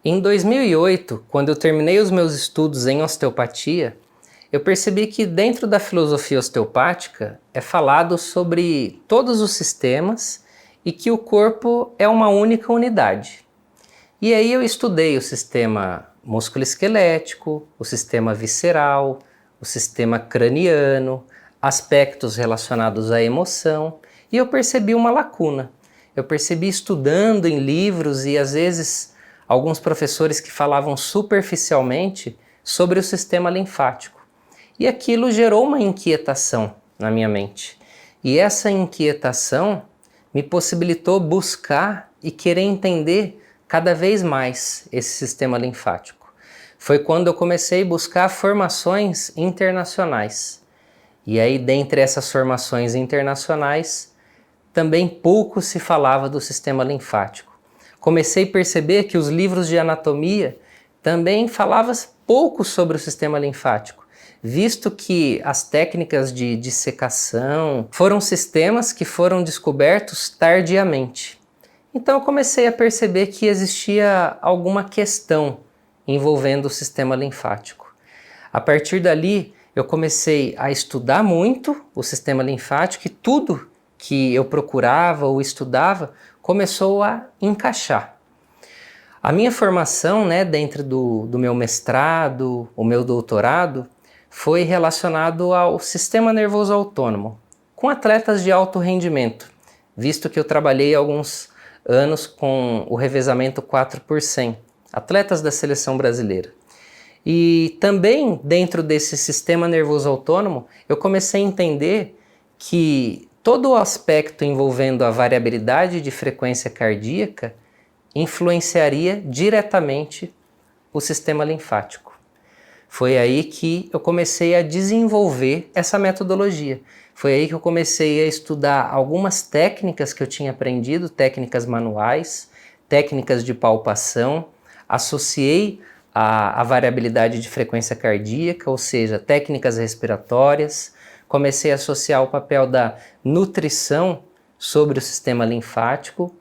Em 2008, quando eu terminei os meus estudos em osteopatia, eu percebi que dentro da filosofia osteopática é falado sobre todos os sistemas e que o corpo é uma única unidade. E aí eu estudei o sistema musculoesquelético, o sistema visceral, o sistema craniano, aspectos relacionados à emoção, e eu percebi uma lacuna. Eu percebi estudando em livros e às vezes alguns professores que falavam superficialmente sobre o sistema linfático. E aquilo gerou uma inquietação na minha mente. E essa inquietação me possibilitou buscar e querer entender cada vez mais esse sistema linfático. Foi quando eu comecei a buscar formações internacionais. E aí, dentre essas formações internacionais, também pouco se falava do sistema linfático. Comecei a perceber que os livros de anatomia também falavam pouco sobre o sistema linfático, visto que as técnicas de dissecação foram sistemas que foram descobertos tardiamente. Então eu comecei a perceber que existia alguma questão envolvendo o sistema linfático. A partir dali, eu comecei a estudar muito o sistema linfático e tudo que eu procurava ou estudava começou a encaixar. A minha formação, dentro do meu mestrado, o meu doutorado, foi relacionado ao sistema nervoso autônomo, com atletas de alto rendimento, visto que eu trabalhei alguns anos com o revezamento 4x100, atletas da seleção brasileira. E também dentro desse sistema nervoso autônomo, eu comecei a entender que todo o aspecto envolvendo a variabilidade de frequência cardíaca influenciaria diretamente o sistema linfático. Foi aí que eu comecei a desenvolver essa metodologia. Foi aí que eu comecei a estudar algumas técnicas que eu tinha aprendido, técnicas manuais, técnicas de palpação, associei a variabilidade de frequência cardíaca, ou seja, técnicas respiratórias. Comecei a associar o papel da nutrição sobre o sistema linfático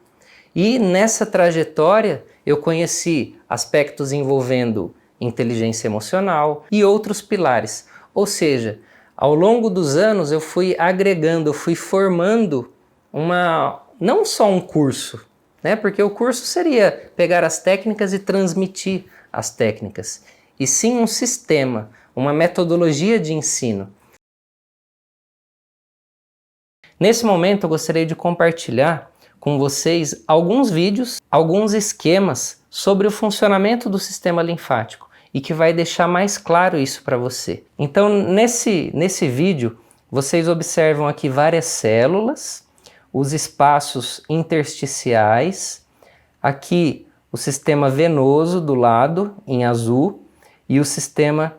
e nessa trajetória eu conheci aspectos envolvendo inteligência emocional e outros pilares. Ou seja, ao longo dos anos eu fui agregando, eu fui formando não só um curso, porque o curso seria pegar as técnicas e transmitir as técnicas, e sim um sistema, uma metodologia de ensino. Nesse momento eu gostaria de compartilhar com vocês alguns vídeos, alguns esquemas sobre o funcionamento do sistema linfático e que vai deixar mais claro isso para você. Então nesse vídeo vocês observam aqui várias células, os espaços intersticiais, aqui o sistema venoso do lado em azul e o sistema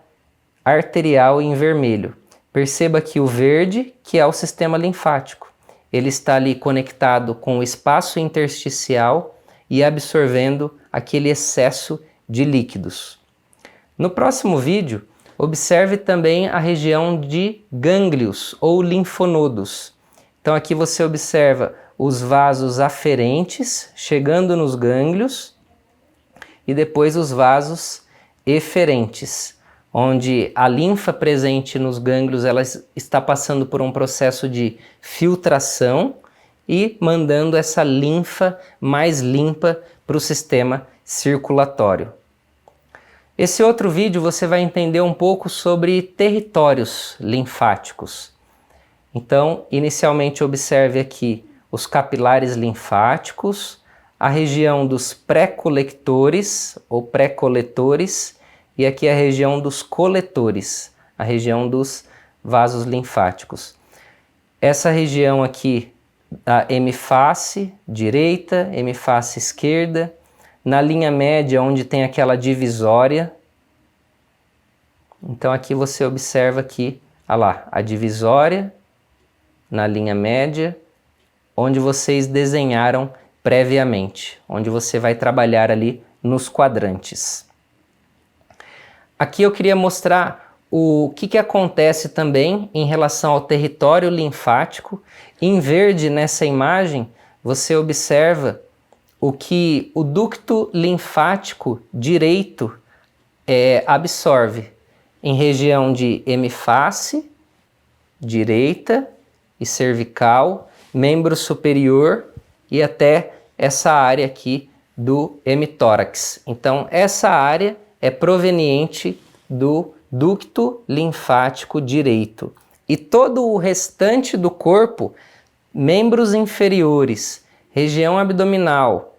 arterial em vermelho. Perceba que o verde, que é o sistema linfático, ele está ali conectado com o espaço intersticial e absorvendo aquele excesso de líquidos. No próximo vídeo, observe também a região de gânglios ou linfonodos. Então aqui você observa os vasos aferentes chegando nos gânglios e depois os vasos eferentes, onde a linfa presente nos gânglios ela está passando por um processo de filtração e mandando essa linfa mais limpa para o sistema circulatório. Esse outro vídeo você vai entender um pouco sobre territórios linfáticos. Então, inicialmente observe aqui os capilares linfáticos, a região dos pré-colectores ou pré-coletores e aqui a região dos coletores, a região dos vasos linfáticos. Essa região aqui da hemiface direita, hemiface esquerda, na linha média onde tem aquela divisória. Então aqui você observa aqui, a divisória na linha média, onde vocês desenharam previamente, onde você vai trabalhar ali nos quadrantes. Aqui eu queria mostrar o que acontece também em relação ao território linfático. Em verde nessa imagem você observa o que o ducto linfático direito absorve em região de hemifácie direita e cervical, membro superior e até essa área aqui do hemitórax. Então, essa área é proveniente do ducto linfático direito. E todo o restante do corpo, membros inferiores, região abdominal,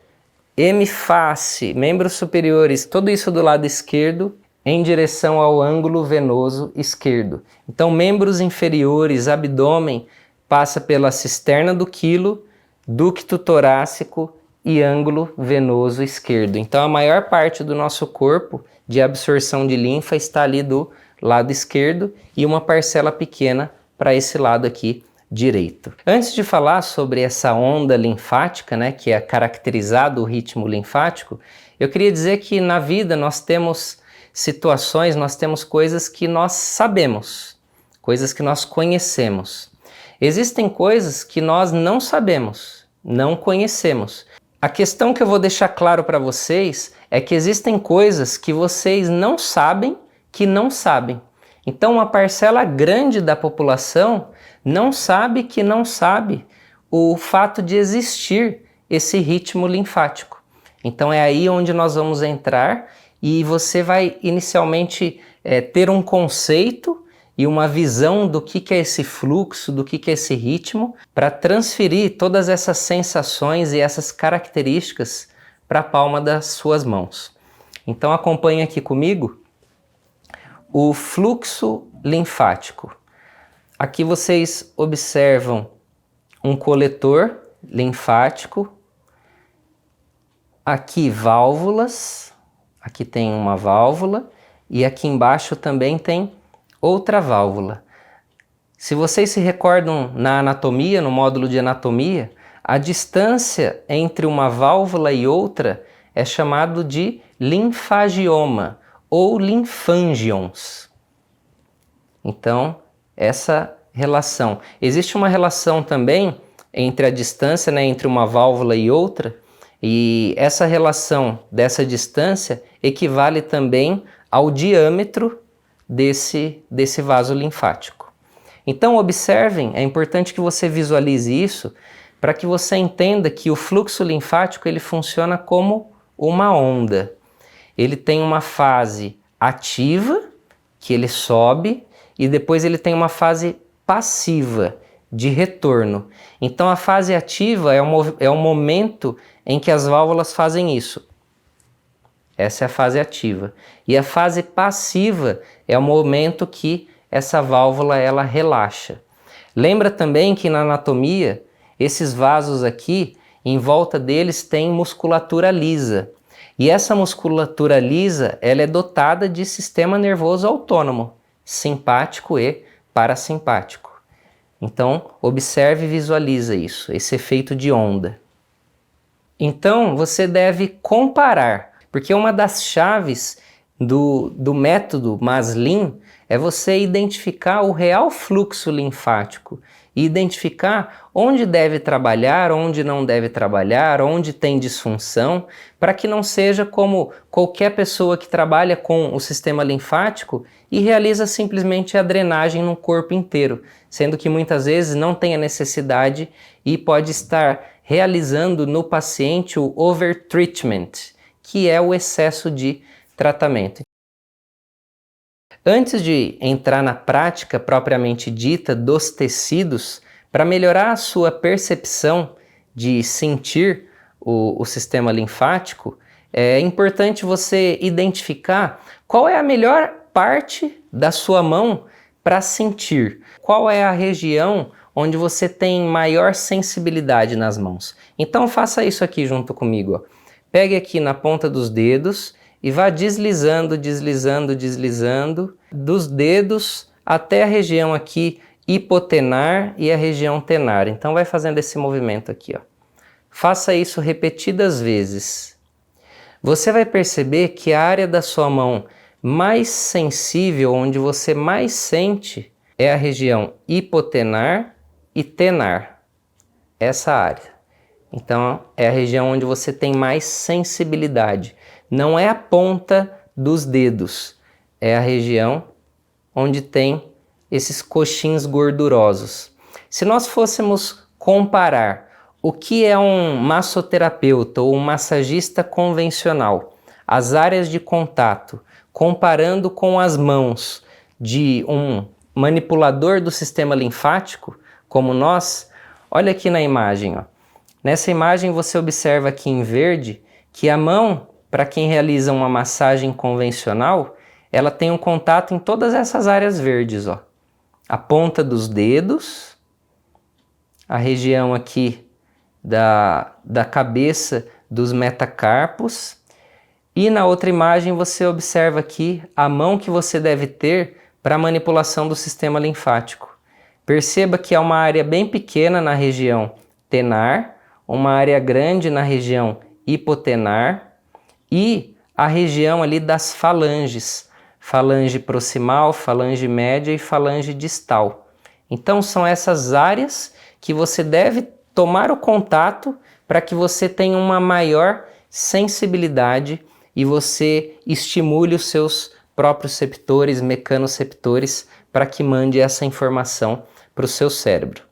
hemifácie, membros superiores, tudo isso do lado esquerdo em direção ao ângulo venoso esquerdo. Então, membros inferiores, abdômen, passa pela cisterna do quilo, ducto torácico e ângulo venoso esquerdo. Então, a maior parte do nosso corpo de absorção de linfa está ali do lado esquerdo e uma parcela pequena para esse lado aqui direito. Antes de falar sobre essa onda linfática, né, que é caracterizado o ritmo linfático, eu queria dizer que na vida nós temos situações, nós temos coisas que nós sabemos, coisas que nós conhecemos. Existem coisas que nós não sabemos, não conhecemos. A questão que eu vou deixar claro para vocês é que existem coisas que vocês não sabem que não sabem. Então, uma parcela grande da população não sabe que não sabe o fato de existir esse ritmo linfático. Então, é aí onde nós vamos entrar e você vai inicialmente ter um conceito e uma visão do que é esse fluxo, do que é esse ritmo, para transferir todas essas sensações e essas características para a palma das suas mãos. Então acompanhe aqui comigo o fluxo linfático. Aqui vocês observam um coletor linfático, aqui válvulas, aqui tem uma válvula e aqui embaixo também tem outra válvula. Se vocês se recordam na anatomia, no módulo de anatomia, a distância entre uma válvula e outra é chamado de linfagioma ou linfângions. Então, essa relação. Existe uma relação também entre a distância, né, entre uma válvula e outra, e essa relação dessa distância equivale também ao diâmetro desse vaso linfático. Então observem, é importante que você visualize isso para que você entenda que o fluxo linfático ele funciona como uma onda. Ele tem uma fase ativa, que ele sobe, e depois ele tem uma fase passiva, de retorno. Então a fase ativa é o momento em que as válvulas fazem isso. Essa é a fase ativa. E a fase passiva é o momento que essa válvula ela relaxa. Lembra também que na anatomia, esses vasos aqui, em volta deles tem musculatura lisa. E essa musculatura lisa, ela é dotada de sistema nervoso autônomo, simpático e parasimpático. Então, observe e visualiza isso, esse efeito de onda. Então, você deve comparar, porque uma das chaves do método Maslin é você identificar o real fluxo linfático e identificar onde deve trabalhar, onde não deve trabalhar, onde tem disfunção, para que não seja como qualquer pessoa que trabalha com o sistema linfático e realiza simplesmente a drenagem no corpo inteiro, sendo que muitas vezes não tem a necessidade e pode estar realizando no paciente o overtreatment, que é o excesso de tratamento. Antes de entrar na prática propriamente dita dos tecidos, para melhorar a sua percepção de sentir o sistema linfático, é importante você identificar qual é a melhor parte da sua mão para sentir, qual é a região onde você tem maior sensibilidade nas mãos. Então faça isso aqui junto comigo. Ó. Pegue aqui na ponta dos dedos e vá deslizando, deslizando, deslizando dos dedos até a região aqui hipotenar e a região tenar. Então vai fazendo esse movimento aqui, ó. Faça isso repetidas vezes. Você vai perceber que a área da sua mão mais sensível, onde você mais sente, é a região hipotenar e tenar. Essa área. Então é a região onde você tem mais sensibilidade. Não é a ponta dos dedos, é a região onde tem esses coxins gordurosos. Se nós fôssemos comparar o que é um massoterapeuta ou um massagista convencional, as áreas de contato, comparando com as mãos de um manipulador do sistema linfático, como nós, olha aqui na imagem, ó. Nessa imagem você observa aqui em verde que a mão, para quem realiza uma massagem convencional, ela tem um contato em todas essas áreas verdes, ó. A ponta dos dedos, a região aqui da cabeça dos metacarpos, e na outra imagem você observa aqui a mão que você deve ter para a manipulação do sistema linfático. Perceba que é uma área bem pequena na região tenar, uma área grande na região hipotenar e a região ali das falanges, falange proximal, falange média e falange distal. Então são essas áreas que você deve tomar o contato para que você tenha uma maior sensibilidade e você estimule os seus proprioceptores, mecanoceptores para que mande essa informação para o seu cérebro.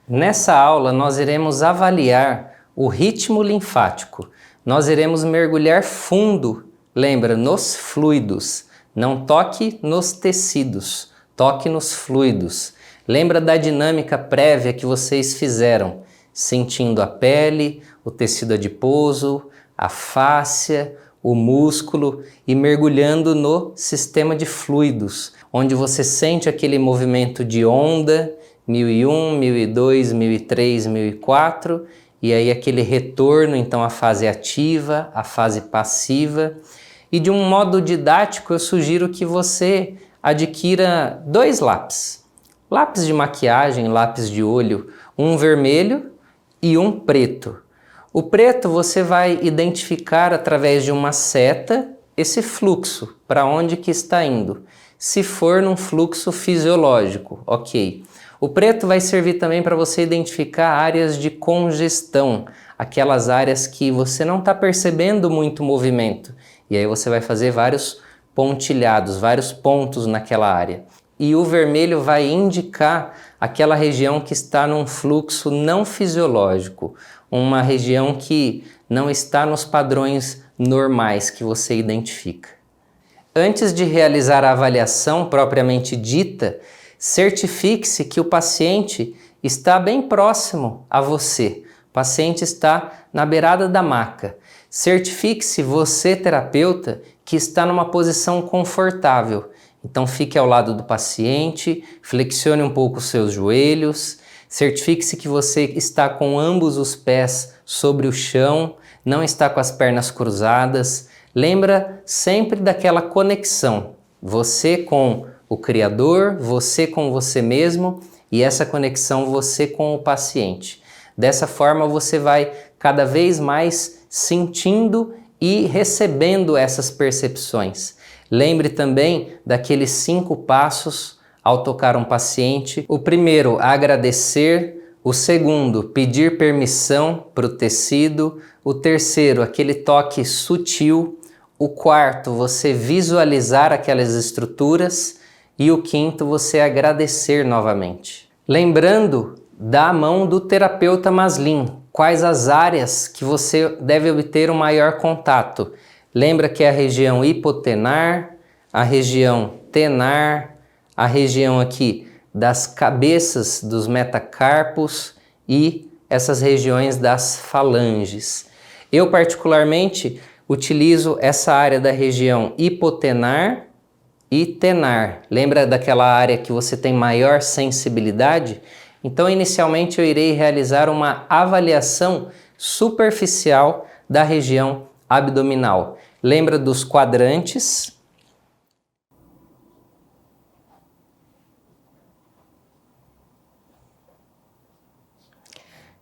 Nessa aula nós iremos avaliar o ritmo linfático. Nós iremos mergulhar fundo, lembra, nos fluidos. Não toque nos tecidos, toque nos fluidos. Lembra da dinâmica prévia que vocês fizeram, sentindo a pele, o tecido adiposo, a fáscia, o músculo e mergulhando no sistema de fluidos, onde você sente aquele movimento de onda, 1001, 1002, 1003, 1004, e aí aquele retorno, então a fase ativa, a fase passiva. E de um modo didático eu sugiro que você adquira 2 lápis. Lápis de maquiagem, lápis de olho, um vermelho e um preto. O preto você vai identificar através de uma seta esse fluxo, para onde que está indo. Se for num fluxo fisiológico, ok. O preto vai servir também para você identificar áreas de congestão, aquelas áreas que você não está percebendo muito movimento. E aí você vai fazer vários pontilhados, vários pontos naquela área. E o vermelho vai indicar aquela região que está num fluxo não fisiológico, uma região que não está nos padrões normais que você identifica. Antes de realizar a avaliação propriamente dita, certifique-se que o paciente está bem próximo a você. O paciente está na beirada da maca. Certifique-se você, terapeuta, que está numa posição confortável. Então fique ao lado do paciente, flexione um pouco os seus joelhos, certifique-se que você está com ambos os pés sobre o chão, não está com as pernas cruzadas. Lembra sempre daquela conexão, você com o Criador, você com você mesmo e essa conexão você com o paciente. Dessa forma você vai cada vez mais sentindo e recebendo essas percepções. Lembre também daqueles 5 passos ao tocar um paciente. O primeiro, agradecer. O segundo, pedir permissão para o tecido. O terceiro, aquele toque sutil. O quarto, você visualizar aquelas estruturas. E o quinto, você agradecer novamente. Lembrando da mão do terapeuta Maslin, quais as áreas que você deve obter um maior contato. Lembra que é a região hipotenar, a região tenar, a região aqui das cabeças dos metacarpos e essas regiões das falanges. Eu particularmente utilizo essa área da região hipotenar e tenar. Lembra daquela área que você tem maior sensibilidade? Então, inicialmente eu irei realizar uma avaliação superficial da região abdominal. Lembra dos quadrantes?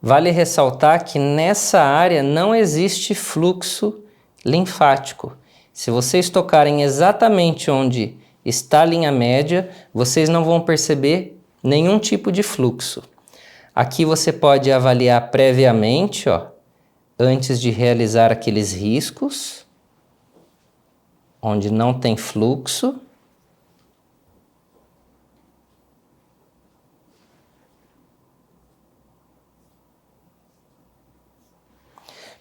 Vale ressaltar que nessa área não existe fluxo linfático. Se vocês tocarem exatamente onde está a linha média, vocês não vão perceber nenhum tipo de fluxo. Aqui você pode avaliar previamente, ó, antes de realizar aqueles riscos, onde não tem fluxo.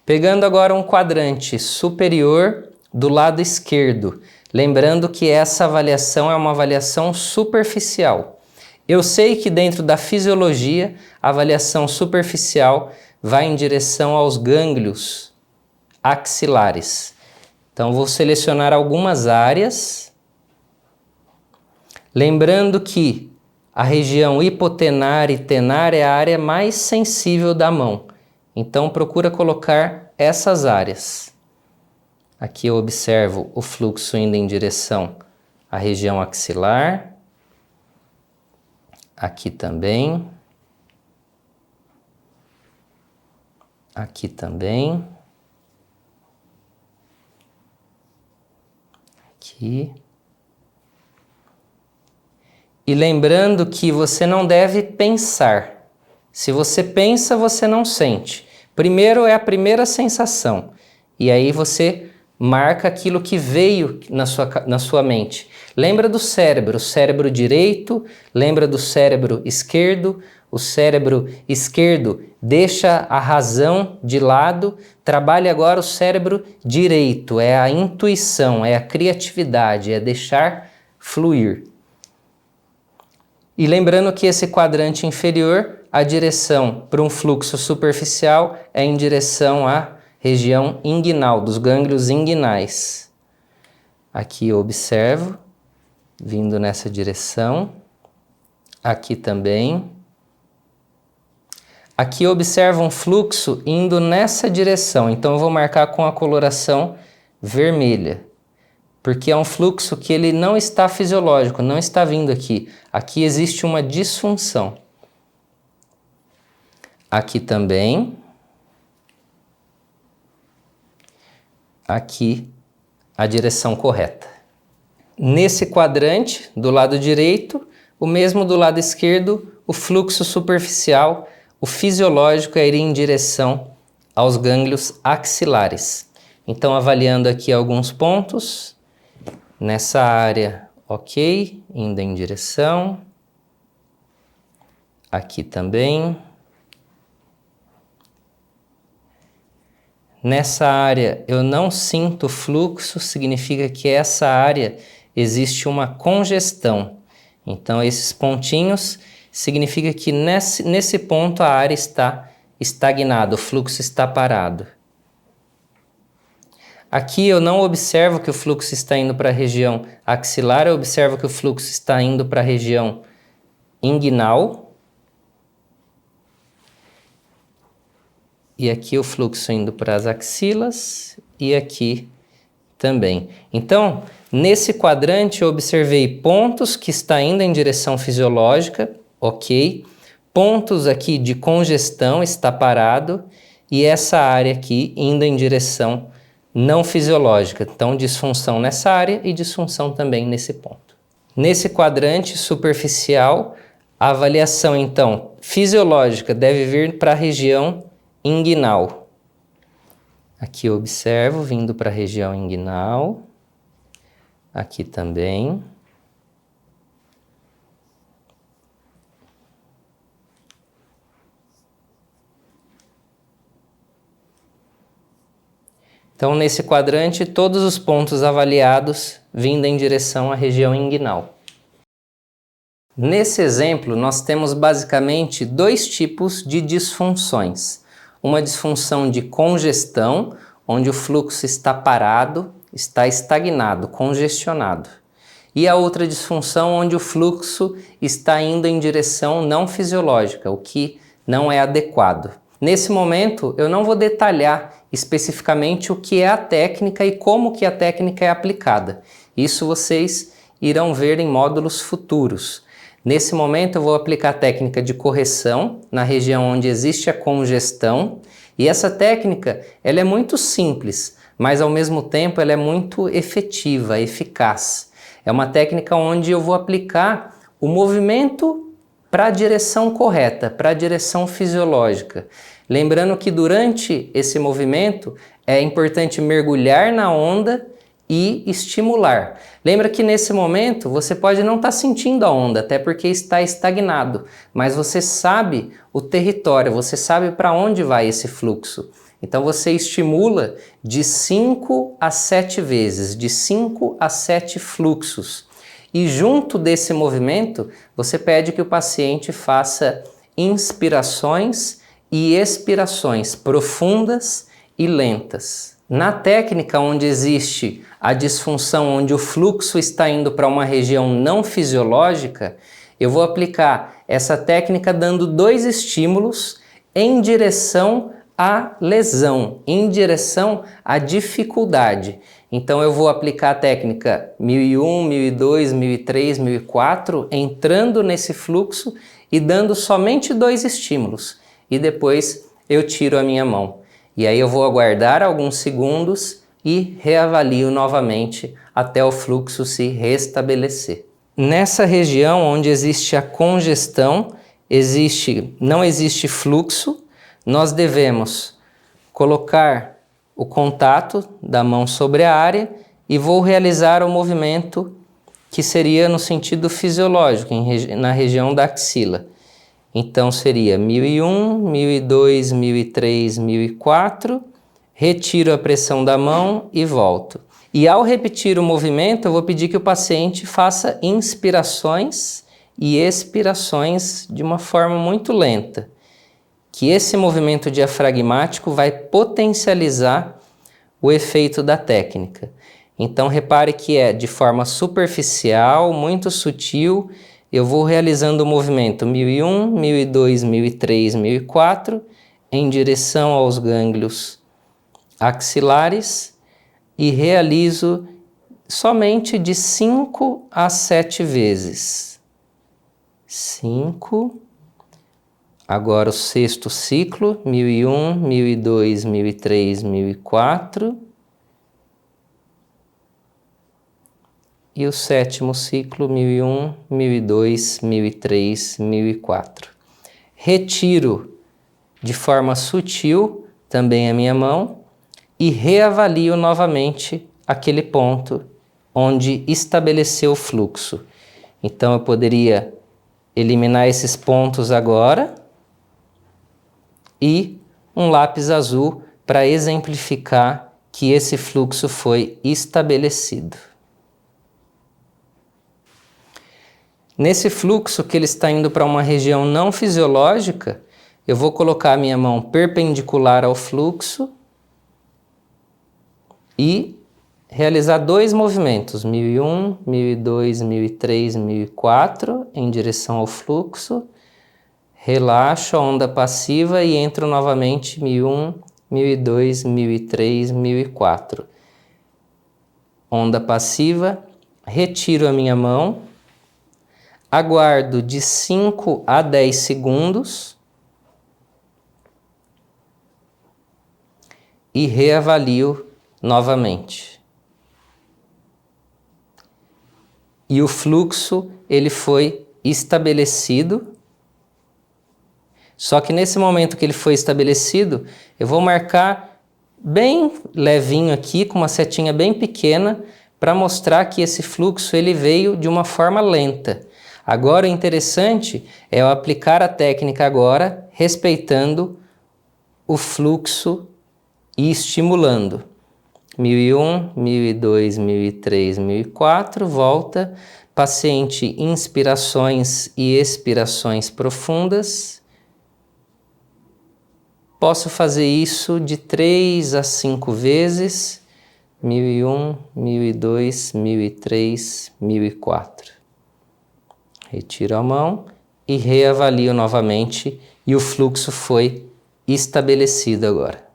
Pegando agora um quadrante superior do lado esquerdo, lembrando que essa avaliação é uma avaliação superficial. Eu sei que dentro da fisiologia, a avaliação superficial vai em direção aos gânglios axilares. Então, vou selecionar algumas áreas, lembrando que a região hipotenar e tenar é a área mais sensível da mão. Então, procura colocar essas áreas. Aqui eu observo o fluxo indo em direção à região axilar. Aqui também. Aqui também. Aqui. E lembrando que você não deve pensar. Se você pensa, você não sente. Primeiro é a primeira sensação. E aí você marca aquilo que veio na sua mente. Lembra do cérebro, o cérebro direito, lembra do cérebro esquerdo. O cérebro esquerdo deixa a razão de lado, trabalha agora o cérebro direito. É a intuição, é a criatividade, é deixar fluir. E lembrando que esse quadrante inferior, a direção para um fluxo superficial é em direção à região inguinal, dos gânglios inguinais. Aqui eu observo, vindo nessa direção. Aqui também. Aqui eu observo um fluxo indo nessa direção, então eu vou marcar com a coloração vermelha. Porque é um fluxo que ele não está fisiológico, não está vindo aqui. Aqui existe uma disfunção. Aqui também. Aqui a direção correta. Nesse quadrante, do lado direito, o mesmo do lado esquerdo, o fluxo superficial, o fisiológico é ir em direção aos gânglios axilares. Então, avaliando aqui alguns pontos. Nessa área, ok, indo em direção. Aqui também. Nessa área eu não sinto fluxo, significa que essa área existe uma congestão. Então esses pontinhos significa que nesse ponto a área está estagnada, o fluxo está parado. Aqui eu não observo que o fluxo está indo para a região axilar, eu observo que o fluxo está indo para a região inguinal. E aqui o fluxo indo para as axilas e aqui também. Então, nesse quadrante eu observei pontos que está indo em direção fisiológica, ok. Pontos aqui de congestão, está parado. E essa área aqui indo em direção não fisiológica, então disfunção nessa área e disfunção também nesse ponto. Nesse quadrante superficial, a avaliação então fisiológica deve vir para a região inguinal. Aqui eu observo vindo para a região inguinal, aqui também. Então, nesse quadrante, todos os pontos avaliados vindo em direção à região inguinal. Nesse exemplo, nós temos basicamente dois tipos de disfunções. Uma disfunção de congestão, onde o fluxo está parado, está estagnado, congestionado. E a outra disfunção, onde o fluxo está indo em direção não fisiológica, o que não é adequado. Nesse momento, eu não vou detalhar especificamente o que é a técnica e como que a técnica é aplicada. Isso vocês irão ver em módulos futuros. Nesse momento, eu vou aplicar a técnica de correção na região onde existe a congestão. E essa técnica, ela é muito simples, mas ao mesmo tempo ela é muito efetiva, eficaz. É uma técnica onde eu vou aplicar o movimento para a direção correta, para a direção fisiológica. Lembrando que durante esse movimento é importante mergulhar na onda e estimular. Lembra que nesse momento você pode não estar sentindo a onda, até porque está estagnado, mas você sabe o território, você sabe para onde vai esse fluxo. Então você estimula de 5 a 7 vezes, de 5 a 7 fluxos. E junto desse movimento, você pede que o paciente faça inspirações e expirações profundas e lentas. Na técnica onde existe a disfunção, onde o fluxo está indo para uma região não fisiológica, eu vou aplicar essa técnica dando 2 estímulos em direção à lesão, em direção à dificuldade. Então eu vou aplicar a técnica 1001, 1002, 1003, 1004, entrando nesse fluxo e dando somente 2 estímulos. E depois eu tiro a minha mão. E aí eu vou aguardar alguns segundos e reavalio novamente até o fluxo se restabelecer. Nessa região onde existe a congestão, não existe fluxo, nós devemos colocar o contato da mão sobre a área e vou realizar o movimento que seria no sentido fisiológico, na região da axila. Então seria 1001, 1002, 1003, 1004, retiro a pressão da mão e volto. E ao repetir o movimento, eu vou pedir que o paciente faça inspirações e expirações de uma forma muito lenta, que esse movimento diafragmático vai potencializar o efeito da técnica. Então repare que é de forma superficial, muito sutil. Eu vou realizando o movimento 1001, 1002, 1003, 1004 em direção aos gânglios axilares e realizo somente de 5 a 7 vezes. 5. Agora o 6º ciclo, 1001, 1002, 1003, 1004. E o 7º ciclo, 1001, 1002, 1003, 1004. Retiro de forma sutil também a minha mão e reavalio novamente aquele ponto onde estabeleceu o fluxo. Então eu poderia eliminar esses pontos agora e um lápis azul para exemplificar que esse fluxo foi estabelecido. Nesse fluxo que ele está indo para uma região não fisiológica, eu vou colocar a minha mão perpendicular ao fluxo e realizar 2 movimentos, 1001, 1002, 1003, 1004, em direção ao fluxo. Relaxo a onda passiva e entro novamente 1001, 1002, 1003, 1004. Onda passiva, retiro a minha mão. Aguardo de 5 a 10 segundos e reavalio novamente. E o fluxo ele foi estabelecido. Só que nesse momento que ele foi estabelecido, eu vou marcar bem levinho aqui, com uma setinha bem pequena, para mostrar que esse fluxo ele veio de uma forma lenta. Agora o interessante é eu aplicar a técnica agora, respeitando o fluxo e estimulando. 1001, 1002, 1003, 1004, volta, paciente inspirações e expirações profundas. Posso fazer isso de 3 a 5 vezes, 1001, 1002, 1003, 1004. Retiro a mão e reavalio novamente e o fluxo foi estabelecido agora.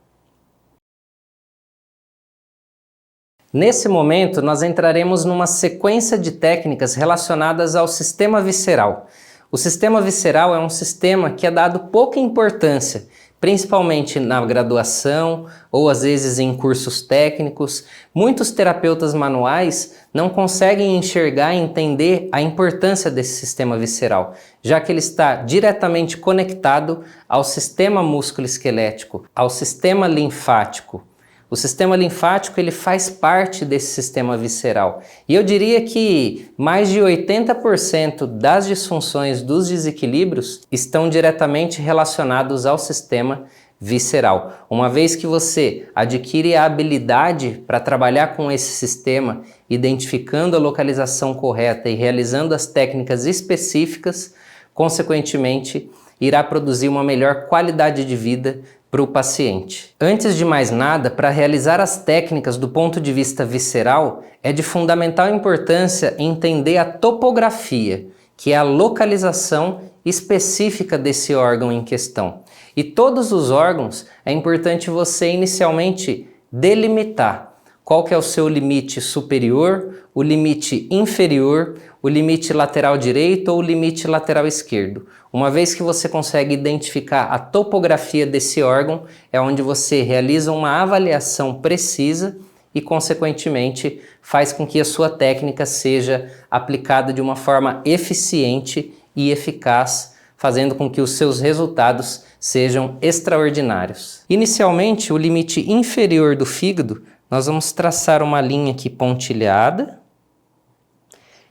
Nesse momento, nós entraremos numa sequência de técnicas relacionadas ao sistema visceral. O sistema visceral é um sistema que é dado pouca importância, principalmente na graduação ou às vezes em cursos técnicos. Muitos terapeutas manuais não conseguem enxergar e entender a importância desse sistema visceral, já que ele está diretamente conectado ao sistema músculo-esquelético, ao sistema linfático. O sistema linfático ele faz parte desse sistema visceral. E eu diria que mais de 80% das disfunções, dos desequilíbrios, estão diretamente relacionados ao sistema visceral. Uma vez que você adquire a habilidade para trabalhar com esse sistema, identificando a localização correta e realizando as técnicas específicas, consequentemente, irá produzir uma melhor qualidade de vida para o paciente. Antes de mais nada, para realizar as técnicas do ponto de vista visceral, é de fundamental importância entender a topografia, que é a localização específica desse órgão em questão. E todos os órgãos é importante você inicialmente delimitar qual que é o seu limite superior, o limite inferior, o limite lateral direito ou o limite lateral esquerdo. Uma vez que você consegue identificar a topografia desse órgão, é onde você realiza uma avaliação precisa e, consequentemente, faz com que a sua técnica seja aplicada de uma forma eficiente e eficaz, fazendo com que os seus resultados sejam extraordinários. Inicialmente, o limite inferior do fígado, nós vamos traçar uma linha aqui pontilhada,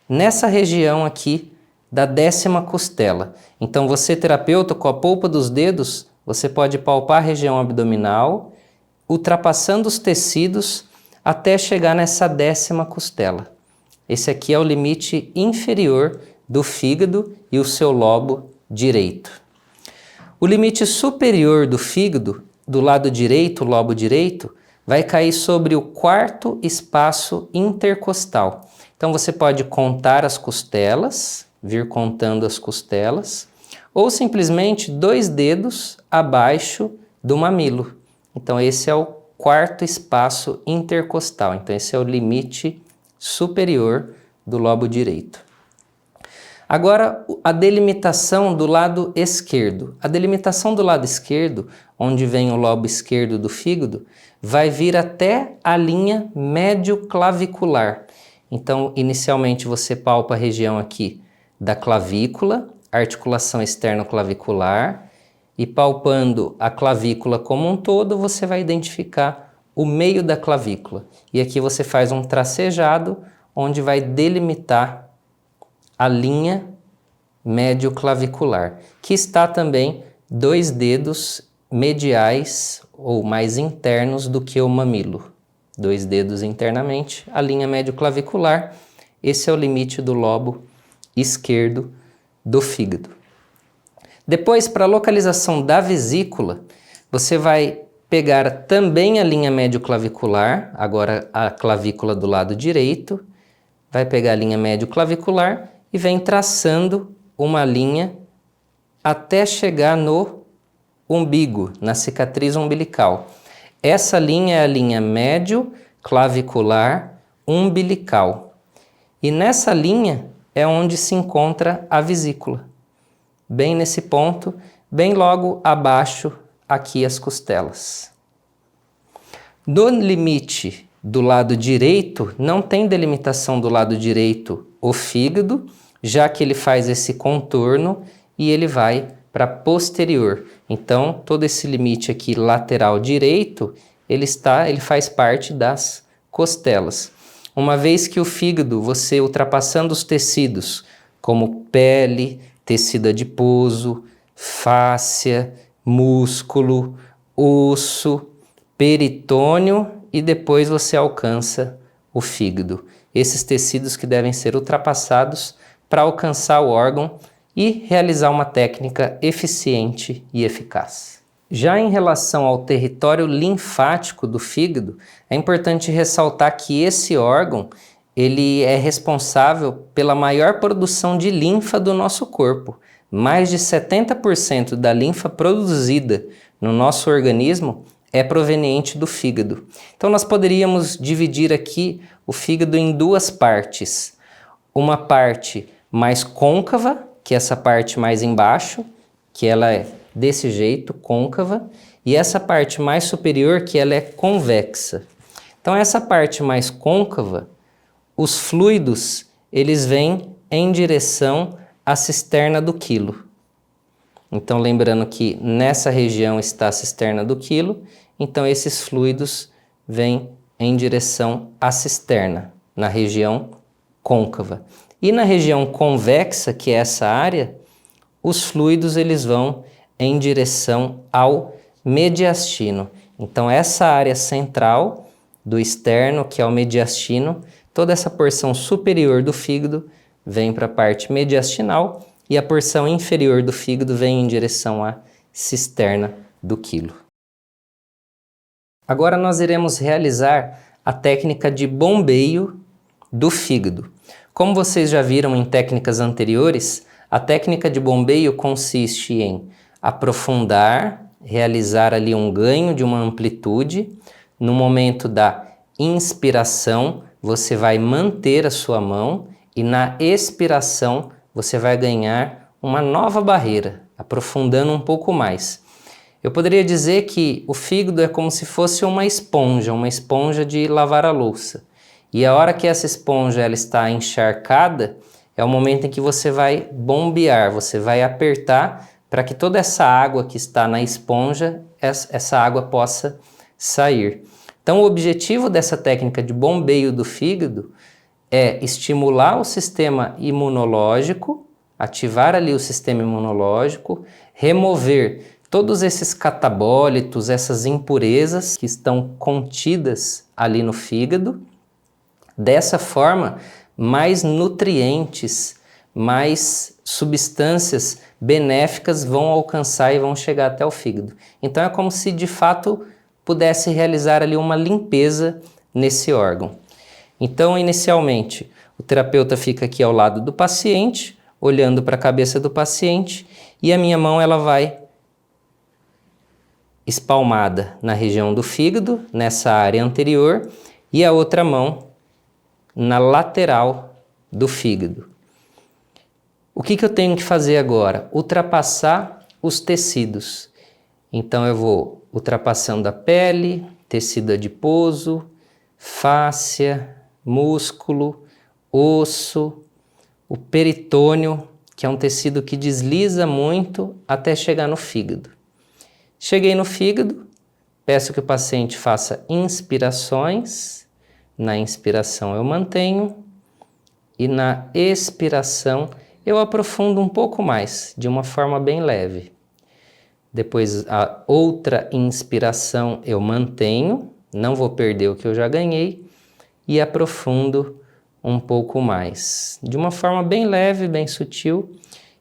nessa região aqui da 10ª costela. Então você, terapeuta, com a polpa dos dedos, você pode palpar a região abdominal, ultrapassando os tecidos até chegar nessa 10ª costela. Esse aqui é o limite inferior do fígado e o seu lobo direito. O limite superior do fígado, do lado direito, o lobo direito, vai cair sobre o 4º espaço intercostal. Então você pode contar as costelas, vir contando as costelas, ou simplesmente 2 dedos abaixo do mamilo. Então esse é o 4º espaço intercostal. Então esse é o limite superior do lobo direito. Agora a delimitação do lado esquerdo. A delimitação do lado esquerdo, onde vem o lobo esquerdo do fígado, vai vir até a linha médio-clavicular. Então, inicialmente você palpa a região aqui da clavícula, articulação externo-clavicular, e palpando a clavícula como um todo, você vai identificar o meio da clavícula. E aqui você faz um tracejado, onde vai delimitar a linha médio-clavicular, que está também 2 dedos mediais ou mais internos do que o mamilo. 2 dedos internamente, a linha médio-clavicular, esse é o limite do lobo esquerdo do fígado. Depois, para a localização da vesícula, você vai pegar também a linha médio-clavicular, agora a clavícula do lado direito, vai pegar a linha médio-clavicular e vem traçando uma linha até chegar no umbigo, na cicatriz umbilical. Essa linha é a linha médio-clavicular umbilical. E nessa linha é onde se encontra a vesícula. Bem nesse ponto, bem logo abaixo aqui as costelas. No limite do lado direito, não tem delimitação do lado direito o fígado, já que ele faz esse contorno e ele vai para posterior. Então, todo esse limite aqui lateral direito, ele faz parte das costelas. Uma vez que o fígado, você ultrapassando os tecidos, como pele, tecido adiposo, fáscia, músculo, osso, peritônio e depois você alcança o fígado. Esses tecidos que devem ser ultrapassados para alcançar o órgão e realizar uma técnica eficiente e eficaz. Já em relação ao território linfático do fígado, é importante ressaltar que esse órgão ele é responsável pela maior produção de linfa do nosso corpo. Mais de 70% da linfa produzida no nosso organismo é proveniente do fígado. Então nós poderíamos dividir aqui o fígado em 2 partes. Uma parte mais côncava, que é essa parte mais embaixo, que ela é desse jeito, côncava, e essa parte mais superior que ela é convexa. Então essa parte mais côncava, os fluidos, eles vêm em direção à cisterna do quilo. Então lembrando que nessa região está a cisterna do quilo, então esses fluidos vêm em direção à cisterna, na região côncava. E na região convexa, que é essa área, os fluidos eles vão em direção ao mediastino. Então essa área central do externo, que é o mediastino, toda essa porção superior do fígado vem para a parte mediastinal e a porção inferior do fígado vem em direção à cisterna do quilo. Agora nós iremos realizar a técnica de bombeio do fígado. Como vocês já viram em técnicas anteriores, a técnica de bombeio consiste em aprofundar, realizar ali um ganho de uma amplitude. No momento da inspiração, você vai manter a sua mão e na expiração você vai ganhar uma nova barreira, aprofundando um pouco mais. Eu poderia dizer que o fígado é como se fosse uma esponja de lavar a louça. E a hora que essa esponja ela está encharcada, é o momento em que você vai bombear, você vai apertar para que toda essa água que está na esponja, essa água possa sair. Então o objetivo dessa técnica de bombeio do fígado é estimular o sistema imunológico, ativar ali o sistema imunológico, remover todos esses catabólitos, essas impurezas que estão contidas ali no fígado. Dessa forma, mais nutrientes, mais substâncias benéficas vão alcançar e vão chegar até o fígado. Então é como se de fato pudesse realizar ali uma limpeza nesse órgão. Então, inicialmente, o terapeuta fica aqui ao lado do paciente, olhando para a cabeça do paciente, e a minha mão ela vai espalmada na região do fígado, nessa área anterior, e a outra mão na lateral do fígado. O que eu tenho que fazer agora? Ultrapassar os tecidos. Então eu vou ultrapassando a pele, tecido adiposo, fáscia, músculo, osso, o peritônio, que é um tecido que desliza muito até chegar no fígado. Cheguei no fígado, peço que o paciente faça inspirações. Na inspiração eu mantenho e na expiração eu aprofundo um pouco mais, de uma forma bem leve. Depois a outra inspiração eu mantenho, não vou perder o que eu já ganhei e aprofundo um pouco mais. De uma forma bem leve, bem sutil,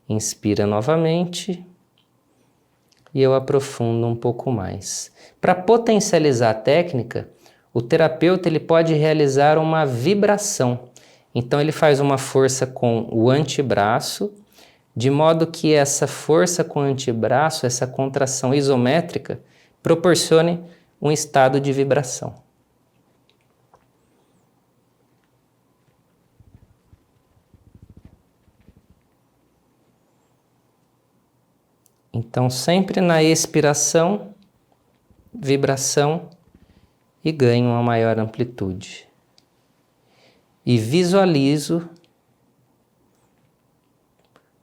inspira novamente e eu aprofundo um pouco mais. Para potencializar a técnica, o terapeuta ele pode realizar uma vibração. Então ele faz uma força com o antebraço, de modo que essa força com o antebraço, essa contração isométrica, proporcione um estado de vibração. Então sempre na expiração, vibração e ganho uma maior amplitude. E visualizo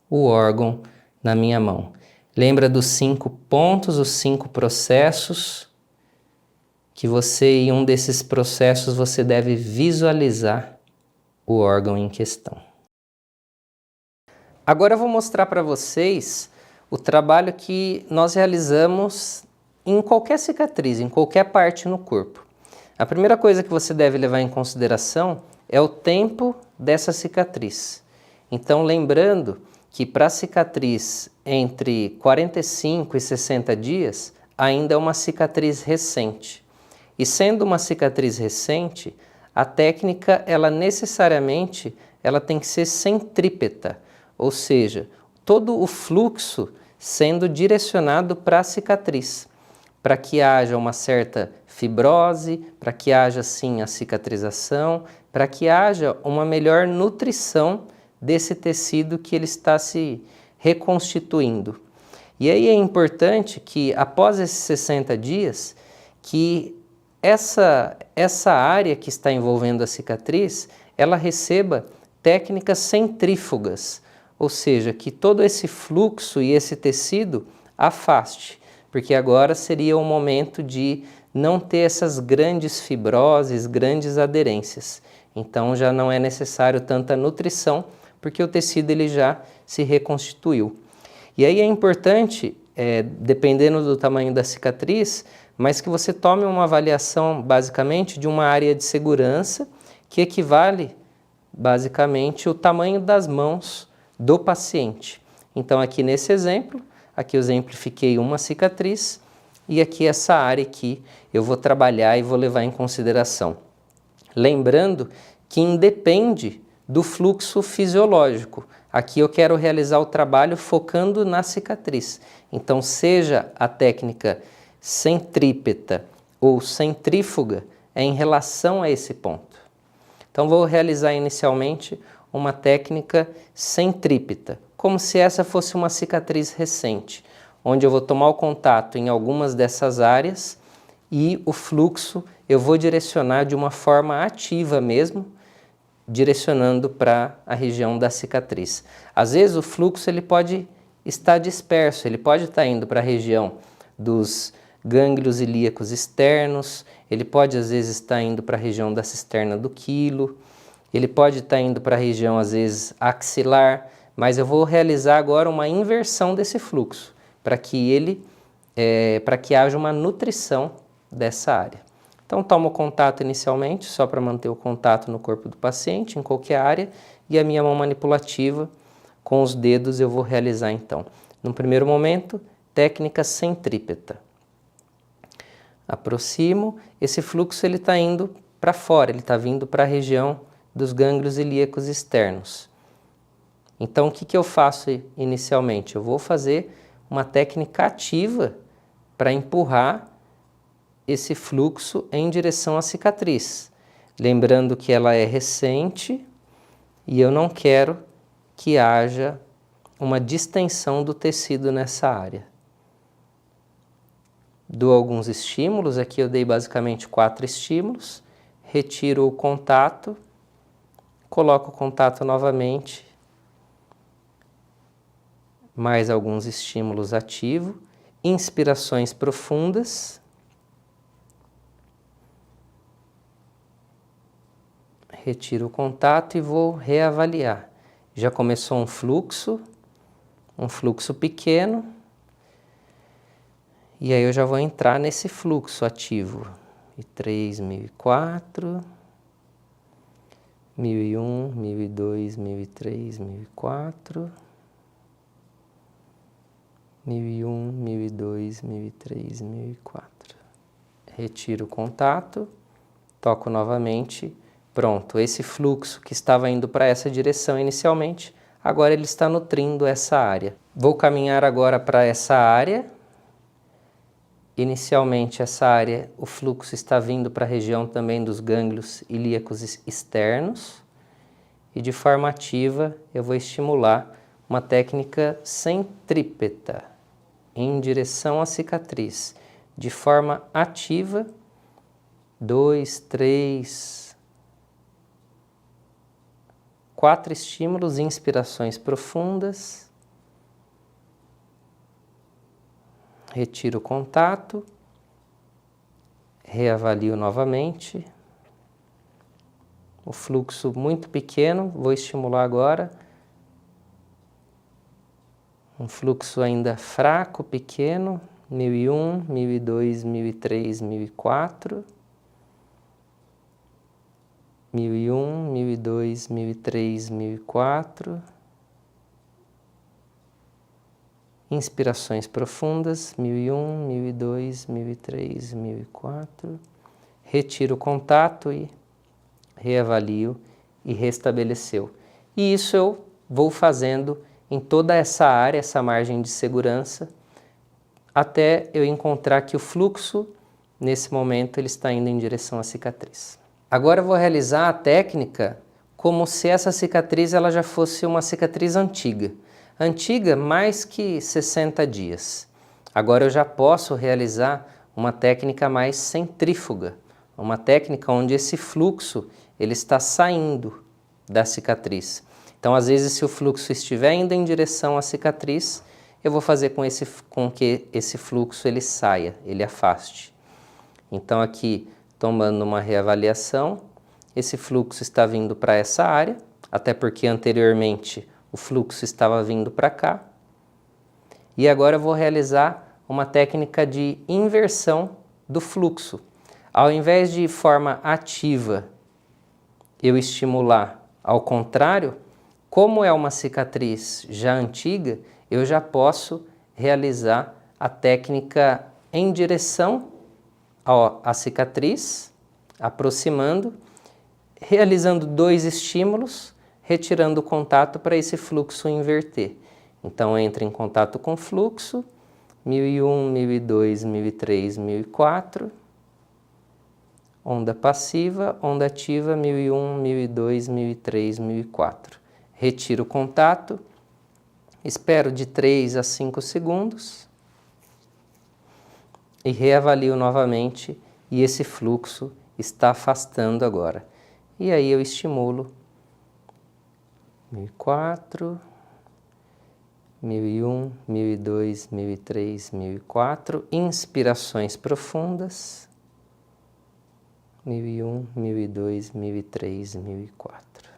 o órgão na minha mão. Lembra dos 5 pontos, os 5 processos, que você, em um desses processos, você deve visualizar o órgão em questão. Agora eu vou mostrar para vocês o trabalho que nós realizamos em qualquer cicatriz, em qualquer parte no corpo. A primeira coisa que você deve levar em consideração é o tempo dessa cicatriz. Então, lembrando que para a cicatriz entre 45 e 60 dias, ainda é uma cicatriz recente. E sendo uma cicatriz recente, a técnica, ela necessariamente, ela tem que ser centrípeta, ou seja, todo o fluxo sendo direcionado para a cicatriz, para que haja uma certa fibrose, para que haja sim a cicatrização, para que haja uma melhor nutrição desse tecido que ele está se reconstituindo. E aí é importante que após esses 60 dias, que essa área que está envolvendo a cicatriz, ela receba técnicas centrífugas, ou seja, que todo esse fluxo e esse tecido afaste, porque agora seria o momento de não ter essas grandes fibroses, grandes aderências. Então já não é necessário tanta nutrição, porque o tecido ele já se reconstituiu. E aí é importante, dependendo do tamanho da cicatriz, mas que você tome uma avaliação basicamente de uma área de segurança que equivale basicamente ao tamanho das mãos do paciente. Então aqui nesse exemplo, aqui eu exemplifiquei uma cicatriz e aqui essa área que eu vou trabalhar e vou levar em consideração. Lembrando que independe do fluxo fisiológico. Aqui eu quero realizar o trabalho focando na cicatriz. Então seja a técnica centrípeta ou centrífuga é em relação a esse ponto. Então vou realizar inicialmente uma técnica centrípeta, como se essa fosse uma cicatriz recente, onde eu vou tomar o contato em algumas dessas áreas e o fluxo eu vou direcionar de uma forma ativa mesmo, direcionando para a região da cicatriz. Às vezes o fluxo ele pode estar disperso, ele pode estar indo para a região dos gânglios ilíacos externos, ele pode às vezes estar indo para a região da cisterna do quilo, ele pode estar indo para a região às vezes axilar, mas eu vou realizar agora uma inversão desse fluxo, para que haja uma nutrição dessa área. Então tomo o contato inicialmente, só para manter o contato no corpo do paciente, em qualquer área, e a minha mão manipulativa, com os dedos eu vou realizar então. No primeiro momento, técnica centrípeta. Aproximo, esse fluxo ele está indo para fora, ele está vindo para a região dos gânglios ilíacos externos. Então o que eu faço inicialmente? Eu vou fazer uma técnica ativa para empurrar esse fluxo em direção à cicatriz. Lembrando que ela é recente e eu não quero que haja uma distensão do tecido nessa área. Dou alguns estímulos, aqui eu dei basicamente 4 estímulos, retiro o contato, coloco o contato novamente, mais alguns estímulos ativos, inspirações profundas, retiro o contato e vou reavaliar. Já começou um fluxo pequeno, e aí eu já vou entrar nesse fluxo ativo. 1003, 1004, 1001, 1002, 1003, 1004, 1001, 1002, 1003, 1004. Retiro o contato, toco novamente. Pronto, esse fluxo que estava indo para essa direção inicialmente, agora ele está nutrindo essa área. Vou caminhar agora para essa área. Inicialmente essa área, o fluxo está vindo para a região também dos gânglios ilíacos externos e de forma ativa eu vou estimular uma técnica centrípeta em direção à cicatriz. De forma ativa, 2, 3, 4 estímulos, inspirações profundas. Retiro o contato, reavalio novamente. O fluxo muito pequeno, vou estimular agora. Um fluxo ainda fraco, pequeno, 1001, 1002, 1003, 1004. 1001, 1002, 1003, 1004. Inspirações profundas, 1001, 1002, 1003, 1004. Retiro o contato e reavalio e restabeleceu. E isso eu vou fazendo em toda essa área, essa margem de segurança, até eu encontrar que o fluxo, nesse momento, ele está indo em direção à cicatriz. Agora eu vou realizar a técnica como se essa cicatriz ela já fosse uma cicatriz antiga. Antiga, mais que 60 dias. Agora eu já posso realizar uma técnica mais centrífuga, uma técnica onde esse fluxo ele está saindo da cicatriz. Então, às vezes, se o fluxo estiver indo em direção à cicatriz, eu vou fazer com que esse fluxo ele saia, ele afaste. Então, aqui, tomando uma reavaliação, esse fluxo está vindo para essa área, até porque anteriormente o fluxo estava vindo para cá. E agora eu vou realizar uma técnica de inversão do fluxo. Ao invés de forma ativa eu estimular ao contrário, como é uma cicatriz já antiga, eu já posso realizar a técnica em direção à cicatriz, aproximando, realizando 2 estímulos, retirando o contato para esse fluxo inverter. Então entra em contato com o fluxo, 1001, 1002, 1003, 1004, onda passiva, onda ativa, 1001, 1002, 1003, 1004. Retiro o contato, espero de 3 a 5 segundos e reavalio novamente e esse fluxo está afastando agora. E aí eu estimulo 1004, 1001, 1002, 1003, 1004, inspirações profundas, 1001, 1002, 1003, 1004.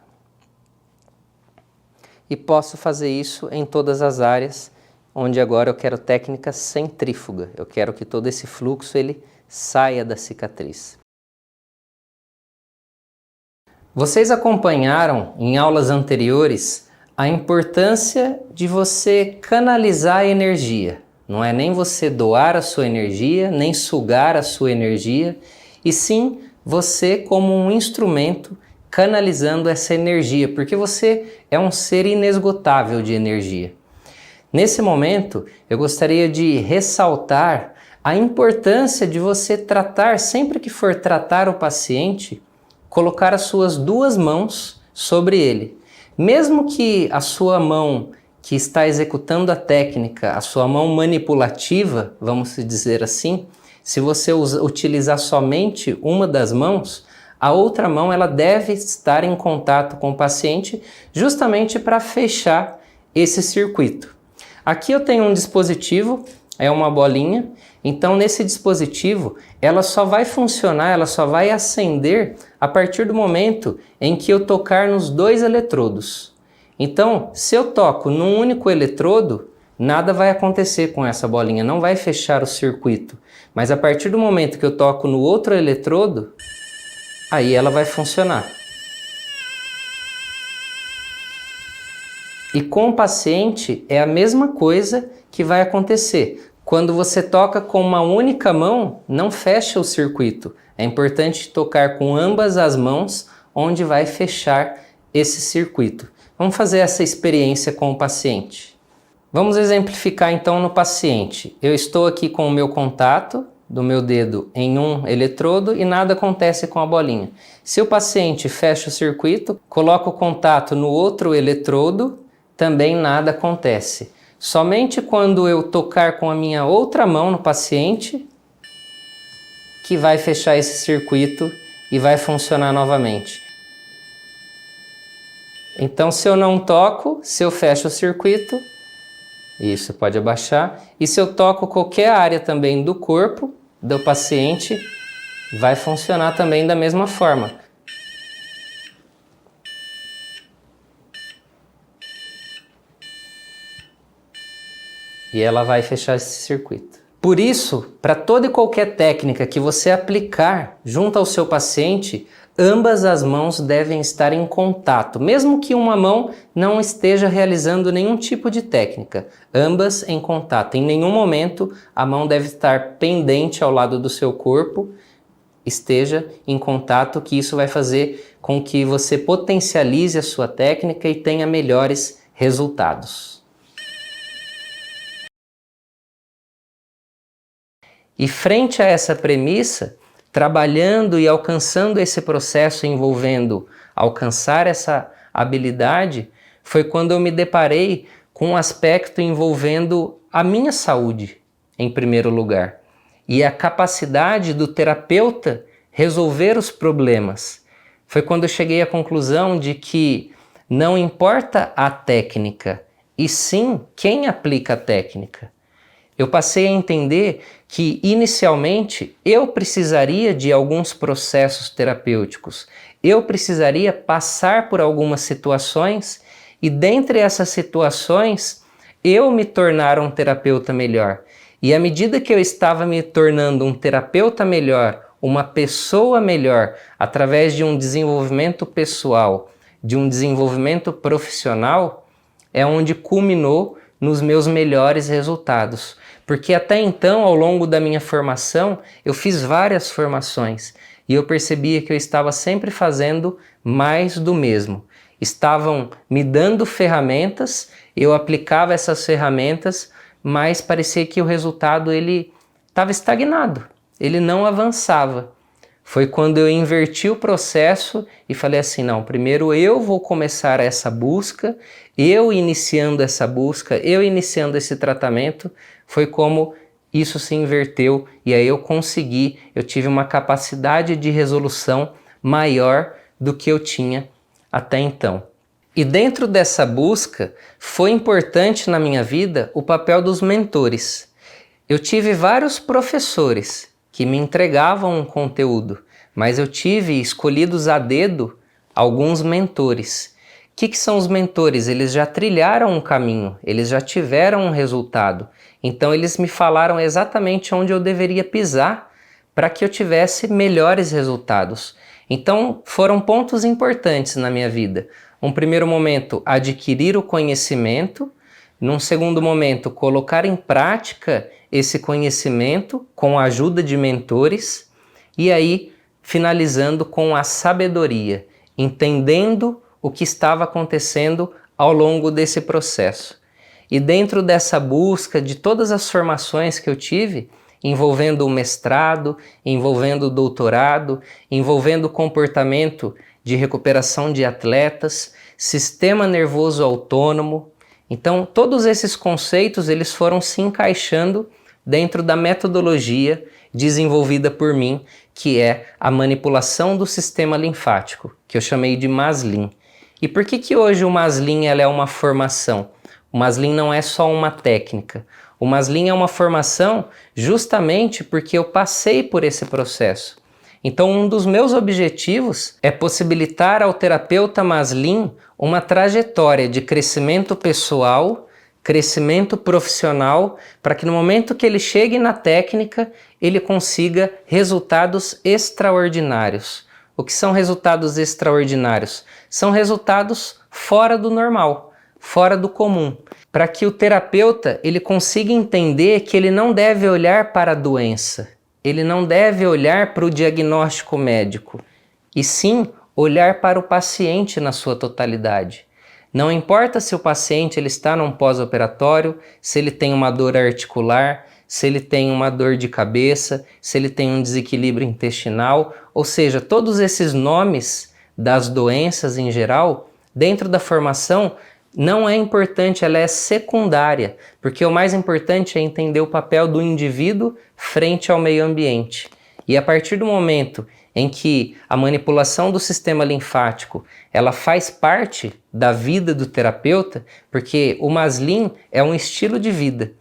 E posso fazer isso em todas as áreas, onde agora eu quero técnica centrífuga. Eu quero que todo esse fluxo ele saia da cicatriz. Vocês acompanharam em aulas anteriores a importância de você canalizar a energia. Não é nem você doar a sua energia, nem sugar a sua energia, e sim você como um instrumento canalizando essa energia, porque você é um ser inesgotável de energia. Nesse momento, eu gostaria de ressaltar a importância de você tratar, sempre que for tratar o paciente, colocar as suas 2 mãos sobre ele. Mesmo que a sua mão que está executando a técnica, a sua mão manipulativa, vamos dizer assim, se você utilizar somente uma das mãos, a outra mão ela deve estar em contato com o paciente justamente para fechar esse circuito. Aqui eu tenho um dispositivo, é uma bolinha, então nesse dispositivo ela só vai funcionar, ela só vai acender a partir do momento em que eu tocar nos 2 eletrodos. Então, se eu toco num único eletrodo, nada vai acontecer com essa bolinha, não vai fechar o circuito. Mas a partir do momento que eu toco no outro eletrodo, aí ela vai funcionar. E com o paciente é a mesma coisa que vai acontecer. Quando você toca com uma única mão, não fecha o circuito. É importante tocar com ambas as mãos, onde vai fechar esse circuito. Vamos fazer essa experiência com o paciente. Vamos exemplificar então no paciente. Eu estou aqui com o meu contato do meu dedo em um eletrodo e nada acontece com a bolinha. Se o paciente fecha o circuito, coloca o contato no outro eletrodo, também nada acontece. Somente quando eu tocar com a minha outra mão no paciente, que vai fechar esse circuito e vai funcionar novamente. Então, se eu não toco, se eu fecho o circuito, isso pode abaixar, e se eu toco qualquer área também do corpo do paciente, vai funcionar também da mesma forma. E ela vai fechar esse circuito. Por isso, para toda e qualquer técnica que você aplicar junto ao seu paciente, ambas as mãos devem estar em contato, mesmo que uma mão não esteja realizando nenhum tipo de técnica. Ambas em contato. Em nenhum momento a mão deve estar pendente ao lado do seu corpo, esteja em contato, que isso vai fazer com que você potencialize a sua técnica e tenha melhores resultados. E frente a essa premissa, trabalhando e alcançando esse processo envolvendo alcançar essa habilidade, foi quando eu me deparei com um aspecto envolvendo a minha saúde, em primeiro lugar, e a capacidade do terapeuta resolver os problemas. Foi quando eu cheguei à conclusão de que não importa a técnica, e sim quem aplica a técnica. Eu passei a entender que, inicialmente, eu precisaria de alguns processos terapêuticos. Eu precisaria passar por algumas situações e, dentre essas situações, eu me tornar um terapeuta melhor. E à medida que eu estava me tornando um terapeuta melhor, uma pessoa melhor, através de um desenvolvimento pessoal, de um desenvolvimento profissional, é onde culminou nos meus melhores resultados. Porque até então, ao longo da minha formação, eu fiz várias formações e eu percebia que eu estava sempre fazendo mais do mesmo. Estavam me dando ferramentas, eu aplicava essas ferramentas, mas parecia que o resultado ele estava estagnado, ele não avançava. Foi quando eu inverti o processo e falei assim, não, primeiro eu vou começar essa busca, eu iniciando essa busca, eu iniciando esse tratamento, foi como isso se inverteu e aí eu tive uma capacidade de resolução maior do que eu tinha até então. E dentro dessa busca, foi importante na minha vida o papel dos mentores. Eu tive vários professores que me entregavam um conteúdo, mas eu tive escolhidos a dedo alguns mentores. O que são os mentores? Eles já trilharam um caminho, eles já tiveram um resultado. Então eles me falaram exatamente onde eu deveria pisar para que eu tivesse melhores resultados. Então foram pontos importantes na minha vida. Um primeiro momento, adquirir o conhecimento. Num segundo momento, colocar em prática esse conhecimento com a ajuda de mentores. E aí, finalizando com a sabedoria, entendendo o que estava acontecendo ao longo desse processo. E dentro dessa busca de todas as formações que eu tive, envolvendo o mestrado, envolvendo o doutorado, envolvendo o comportamento de recuperação de atletas, sistema nervoso autônomo. Então, todos esses conceitos eles foram se encaixando dentro da metodologia desenvolvida por mim, que é a manipulação do sistema linfático, que eu chamei de Maslin. E por que hoje o Maslin ela é uma formação? O Maslin não é só uma técnica. O Maslin é uma formação justamente porque eu passei por esse processo. Então, um dos meus objetivos é possibilitar ao terapeuta Maslin uma trajetória de crescimento pessoal, crescimento profissional, para que no momento que ele chegue na técnica, ele consiga resultados extraordinários. O que são resultados extraordinários? São resultados fora do normal, fora do comum, para que o terapeuta ele consiga entender que ele não deve olhar para a doença, ele não deve olhar para o diagnóstico médico, e sim olhar para o paciente na sua totalidade. Não importa se o paciente ele está num pós-operatório, se ele tem uma dor articular, se ele tem uma dor de cabeça, se ele tem um desequilíbrio intestinal, ou seja, todos esses nomes das doenças em geral, dentro da formação, não é importante, ela é secundária, porque o mais importante é entender o papel do indivíduo frente ao meio ambiente. E a partir do momento em que a manipulação do sistema linfático ela faz parte da vida do terapeuta, porque o Maslin é um estilo de vida.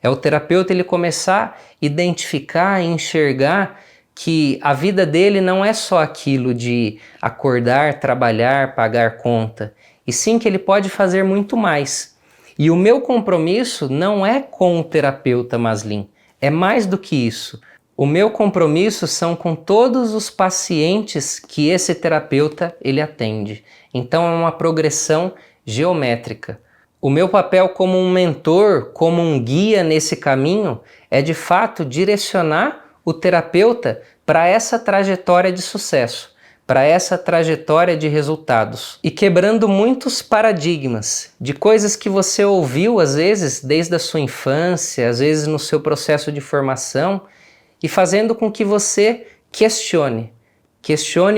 É o terapeuta ele começar a identificar e enxergar que a vida dele não é só aquilo de acordar, trabalhar, pagar conta, e sim que ele pode fazer muito mais. E o meu compromisso não é com o terapeuta Maslin, é mais do que isso. O meu compromisso são com todos os pacientes que esse terapeuta ele atende. Então é uma progressão geométrica. O meu papel como um mentor, como um guia nesse caminho, é de fato direcionar o terapeuta para essa trajetória de sucesso, para essa trajetória de resultados. E quebrando muitos paradigmas de coisas que você ouviu às vezes desde a sua infância, às vezes no seu processo de formação, e fazendo com que você questione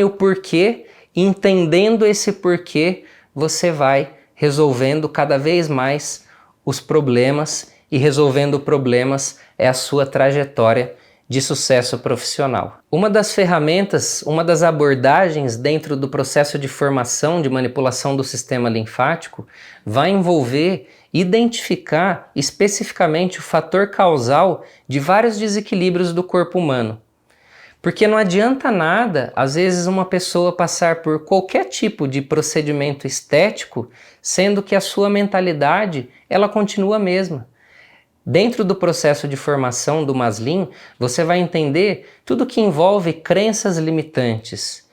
o porquê, e entendendo esse porquê, você vai resolvendo cada vez mais os problemas, e resolvendo problemas é a sua trajetória de sucesso profissional. Uma das ferramentas, uma das abordagens dentro do processo de formação de manipulação do sistema linfático vai envolver identificar especificamente o fator causal de vários desequilíbrios do corpo humano. Porque não adianta nada, às vezes, uma pessoa passar por qualquer tipo de procedimento estético, sendo que a sua mentalidade ela continua a mesma. Dentro do processo de formação do Maslin, você vai entender tudo que envolve crenças limitantes.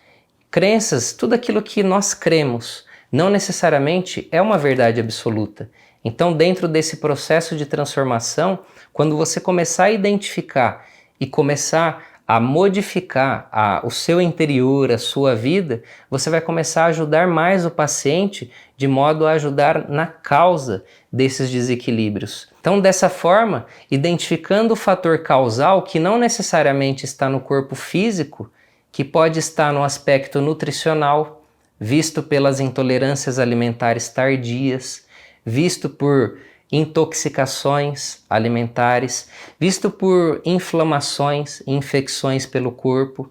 Crenças, tudo aquilo que nós cremos, não necessariamente é uma verdade absoluta. Então, dentro desse processo de transformação, quando você começar a identificar e começar a modificar o seu interior, a sua vida, você vai começar a ajudar mais o paciente de modo a ajudar na causa desses desequilíbrios. Então, dessa forma, identificando o fator causal que não necessariamente está no corpo físico, que pode estar no aspecto nutricional, visto pelas intolerâncias alimentares tardias, visto por intoxicações alimentares, visto por inflamações, infecções pelo corpo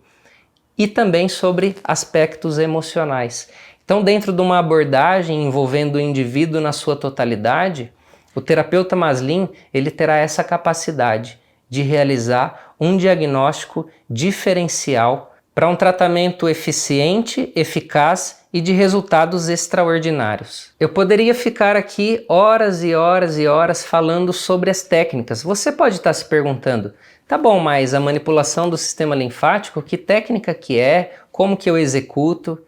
e também sobre aspectos emocionais. Então, dentro de uma abordagem envolvendo o indivíduo na sua totalidade, o terapeuta Maslin ele terá essa capacidade de realizar um diagnóstico diferencial para um tratamento eficiente, eficaz e de resultados extraordinários. Eu poderia ficar aqui horas e horas e horas falando sobre as técnicas. Você pode estar se perguntando, tá bom, mas a manipulação do sistema linfático, que técnica que é? Como que eu executo?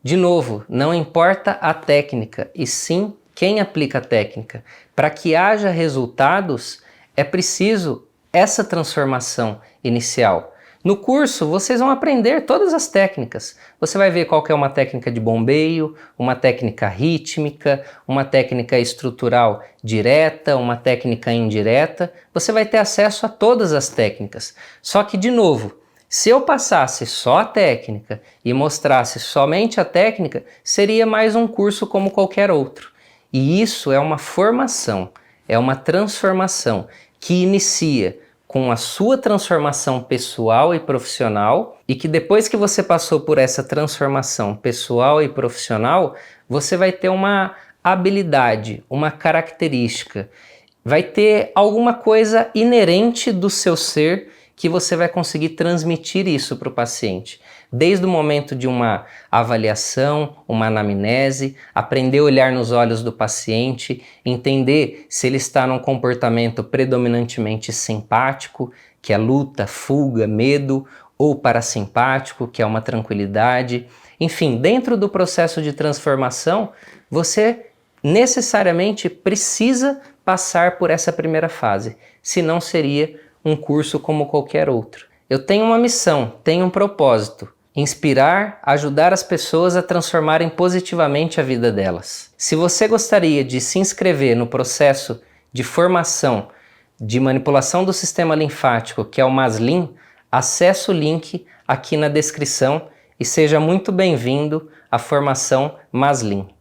De novo, não importa a técnica, e sim quem aplica a técnica. Para que haja resultados, é preciso essa transformação inicial. No curso, vocês vão aprender todas as técnicas. Você vai ver qual que é uma técnica de bombeio, uma técnica rítmica, uma técnica estrutural direta, uma técnica indireta. Você vai ter acesso a todas as técnicas. Só que, de novo, se eu passasse só a técnica e mostrasse somente a técnica, seria mais um curso como qualquer outro. E isso é uma formação, é uma transformação que inicia com a sua transformação pessoal e profissional, e que depois que você passou por essa transformação pessoal e profissional, você vai ter uma habilidade, uma característica, vai ter alguma coisa inerente do seu ser que você vai conseguir transmitir isso para o paciente. Desde o momento de uma avaliação, uma anamnese, aprender a olhar nos olhos do paciente, entender se ele está num comportamento predominantemente simpático, que é luta, fuga, medo, ou parasimpático, que é uma tranquilidade. Enfim, dentro do processo de transformação, você necessariamente precisa passar por essa primeira fase, senão seria um curso como qualquer outro. Eu tenho uma missão, tenho um propósito: inspirar, ajudar as pessoas a transformarem positivamente a vida delas. Se você gostaria de se inscrever no processo de formação de manipulação do sistema linfático, que é o Maslin, acesse o link aqui na descrição e seja muito bem-vindo à formação Maslin.